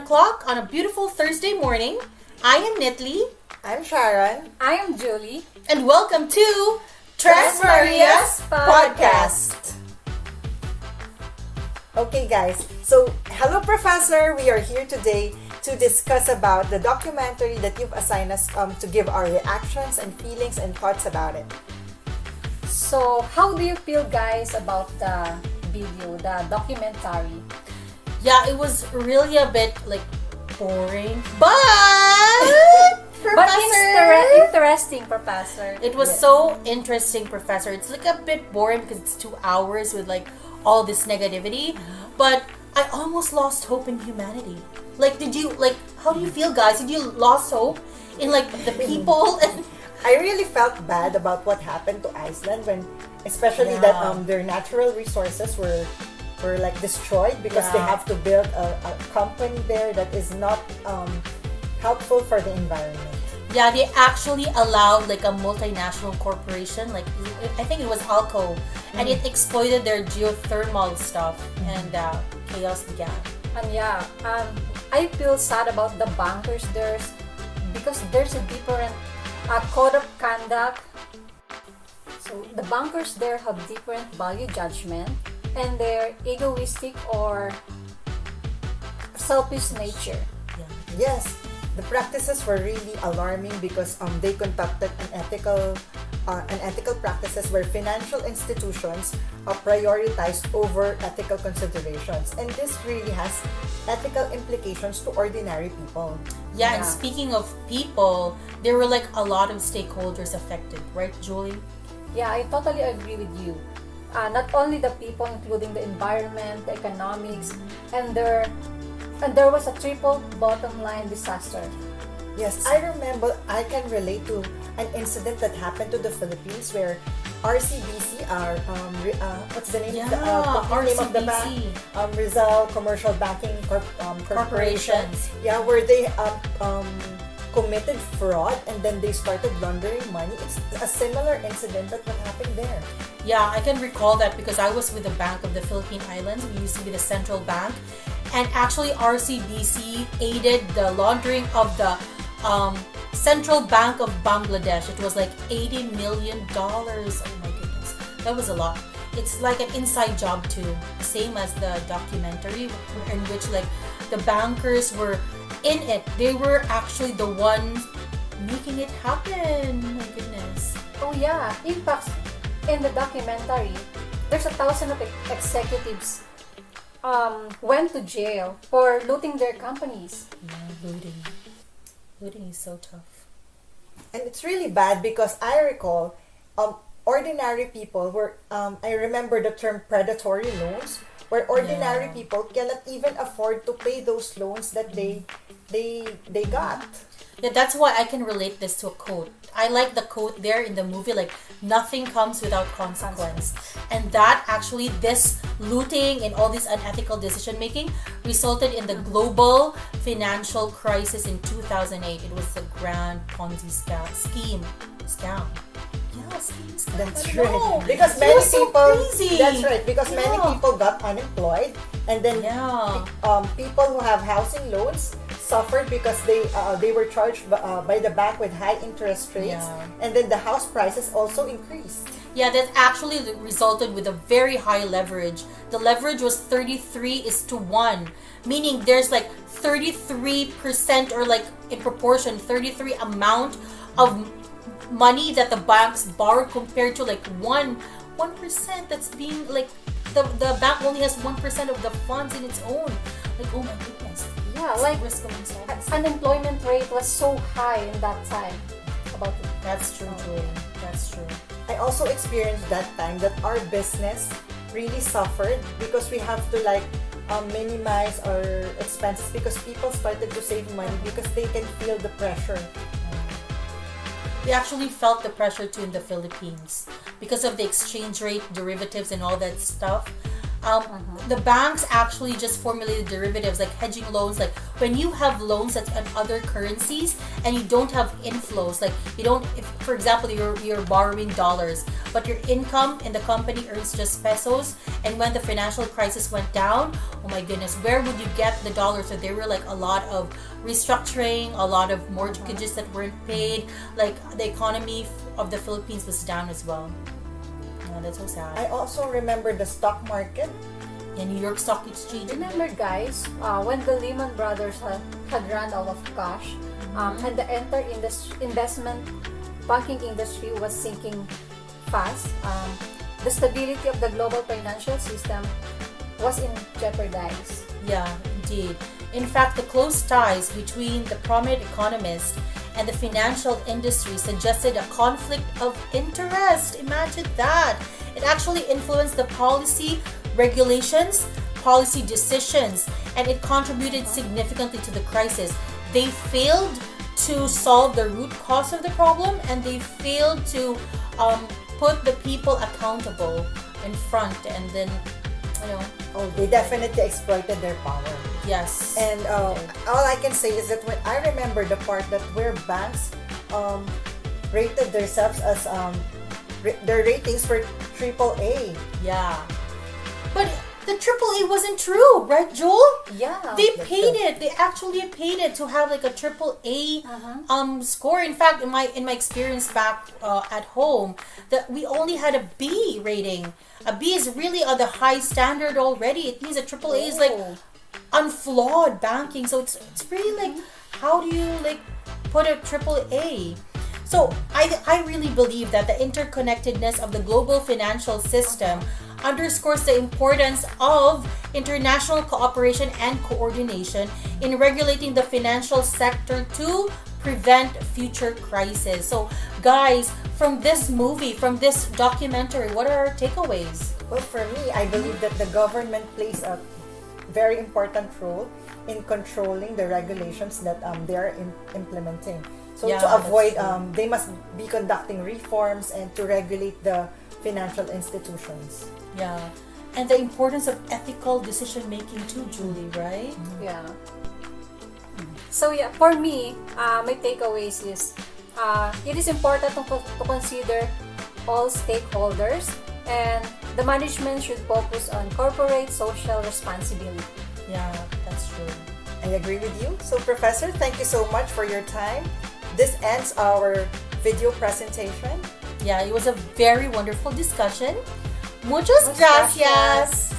o'clock on a beautiful Thursday morning. I am Nytly. I'm Sharon. I am Julie. And welcome to Tres Marias Podcast. Okay guys, so hello Professor. We are here today to discuss about the documentary that you've assigned us to give our reactions and feelings and thoughts about it. So, how do you feel, guys, about the video, the documentary? Yeah, it was really a bit boring, but interesting, Professor. It was so interesting, Professor. It's a bit boring because it's 2 hours with all this negativity, but I almost lost hope in humanity. How do you feel, guys? Did you lost hope in the people? I really felt bad about what happened to Iceland especially that their natural resources were destroyed because they have to build a company there that is not helpful for the environment. Yeah, they actually allowed a multinational corporation, I think it was Alco, and it exploited their geothermal stuff, and chaos began. And I feel sad about the bankers there because there's a different code of conduct. So the bankers there have different value judgment and their egoistic or selfish nature. Yeah. Yes, the practices were really alarming because they conducted unethical practices where financial institutions prioritized over ethical considerations, and this really has ethical implications to ordinary people. Yeah, and speaking of people, there were a lot of stakeholders affected, right, Julie? Yeah, I totally agree with you. Not only the people, including the environment, the economics, and there was a triple bottom line disaster. Yes, I remember. I can relate to an incident that happened to the Philippines where RCBC, what's the name? RCBC. Name of the bank? Rizal Commercial Banking Corporation. Corporations. Yeah, where they committed fraud and then they started laundering money. It's a similar incident that what happened there. Yeah, I can recall that because I was with the Bank of the Philippine Islands. We used to be the central bank, and actually RCBC aided the laundering of the Central Bank of Bangladesh. It was $80 million. Oh my goodness, that was a lot. It's an inside job too, same as the documentary in which the bankers were in it. They were actually the ones making it happen. My goodness. Oh yeah, in fact, in the documentary, there's 1,000 of executives went to jail for looting their companies. Yeah, looting is so tough. And it's really bad because I recall ordinary people were I remember the term predatory loans, where ordinary people cannot even afford to pay those loans that they got. Yeah, that's why I can relate this to a quote. I like the quote there in the movie, nothing comes without consequence. And that actually, this looting and all this unethical decision making resulted in the global financial crisis in 2008. It was the grand Ponzi scam. Yeah, scam. That's right. Because many people. Crazy. That's right. Because many people got unemployed, and then people who have housing loans suffered because they were charged by the bank with high interest rates, and then the house prices also increased. Yeah, that actually resulted with a very high leverage. The leverage was 33:1, meaning there's 33% or in proportion 33 amount of money that the banks borrow compared to 1%. That's being the bank only has 1% of the funds in its own. Oh my goodness. Yeah, unemployment rate was so high in that time. That's true, Julie. That's true. I also experienced that time that our business really suffered because we have to minimize our expenses because people started to save money because they can feel the pressure. We actually felt the pressure too in the Philippines because of the exchange rate derivatives and all that stuff. The banks actually just formulated derivatives hedging loans when you have loans that's in other currencies and you don't have inflows, like you don't, if for example you're borrowing dollars, but your income in the company earns just pesos, and when the financial crisis went down, oh my goodness, where would you get the dollars? So there were like a lot of restructuring, a lot of mortgages that weren't paid, like the economy of the Philippines was down as well. Yeah, that's so sad. I also remember the stock market. Yeah, New York Stock Exchange. Remember, guys, when the Lehman Brothers had run out of cash, and the entire investment banking industry was sinking fast, the stability of the global financial system was in jeopardize. Yeah, indeed. In fact, the close ties between the prominent economists and the financial industry suggested a conflict of interest. Imagine that. It actually influenced the policy regulations, policy decisions, and it contributed significantly to the crisis. They failed to solve the root cause of the problem, and they failed to put the people accountable in front, and then, you know. Oh, they definitely exploited their power. Yes. And all I can say is that when I remember the part that where banks rated themselves as their ratings for AAA. Yeah. But the AAA wasn't true, right, Joel? Yeah. They paid it. They actually paid it to have like a AAA score. In fact, in my experience back at home, that we only had a B rating. A B is really on the high standard already. It means a AAA is like unflawed banking. So it's really like, how do you like put a AAA? So I really believe that the interconnectedness of the global financial system underscores the importance of international cooperation and coordination in regulating the financial sector to prevent future crises. So guys, from this movie, from this documentary, what are our takeaways? Well, for me, I believe that the government plays a very important role in controlling the regulations that they are implementing. So Yeah, to that's avoid, true. they must be conducting reforms and to regulate the financial institutions. Yeah. And the importance of ethical decision making too, Julie, right? Yeah. So yeah, for me, my takeaways is it is important to consider all stakeholders, and the management should focus on corporate social responsibility. Yeah, that's true. I agree with you. So, Professor, thank you so much for your time. This ends our video presentation. Yeah, it was a very wonderful discussion. Muchas gracias.